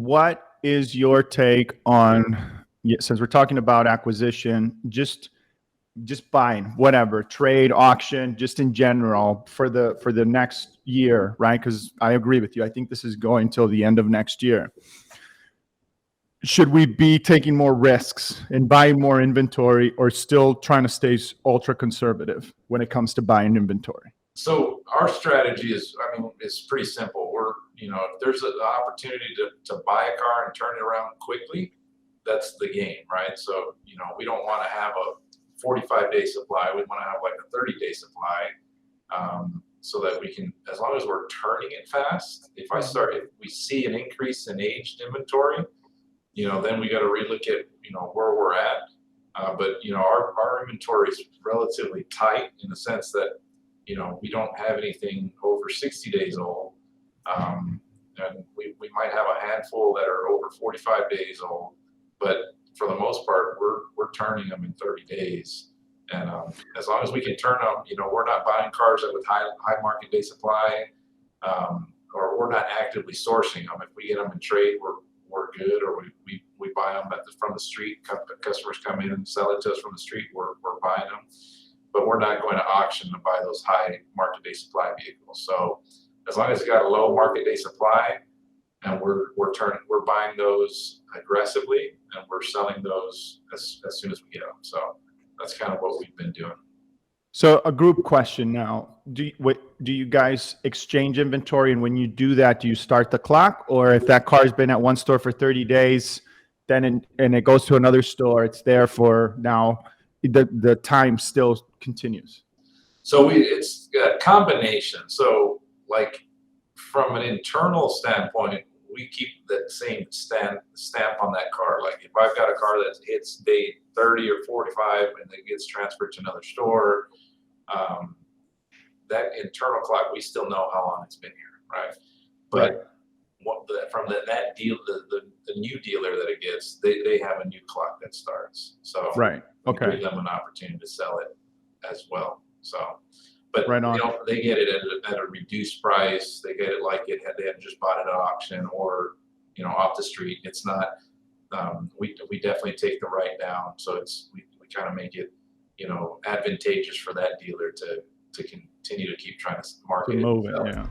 what is your take on, since we're talking about acquisition, just buying, whatever, trade, auction, just in general for the next year, right? Because I agree with you. I think this is going till the end of next year. Should we be taking more risks and buying more inventory, or still trying to stay ultra conservative when it comes to buying inventory? So our strategy is pretty simple. If there's an opportunity to buy a car and turn it around quickly, that's the game, right? So, we don't want to have a 45-day supply. We want to have like a 30-day supply, so that we can, as long as we're turning it fast, if we see an increase in aged inventory, then we got to relook at, where we're at. But our inventory is relatively tight in the sense that, we don't have anything over 60 days old. And we might have a handful that are over 45 days old, but for the most part, we're turning them in 30 days. And as long as we can turn them, we're not buying cars with high market day supply, or we're not actively sourcing them. If we get them in trade, we're good, or we buy them from the street. Customers come in and sell it to us from the street. We're buying them, but we're not going to auction to buy those high market day supply vehicles. So as long as it's got a low market day supply, and we're buying those aggressively, and we're selling those as soon as we get them. So that's kind of what we've been doing. So a group question now: do you guys exchange inventory, and when you do that, do you start the clock, or if that car's been at one store for 30 days, then and it goes to another store, it's there for now, the time still continues? So it's a combination. So like from an internal standpoint, we keep that same stamp on that car. Like if I've got a car that hits day 30 or 45 and it gets transferred to another store, that internal clock, we still know how long it's been here, right? But from that deal, the new dealer that it gets, they have a new clock that starts. So right, okay, we give them an opportunity to sell it as well. So, but right on. They get it at a reduced price. They get it like they had just bought it at auction, or off the street. It's not. We definitely take the write down, so we kind of make it advantageous for that dealer to continue to keep trying to market to move it. Yeah.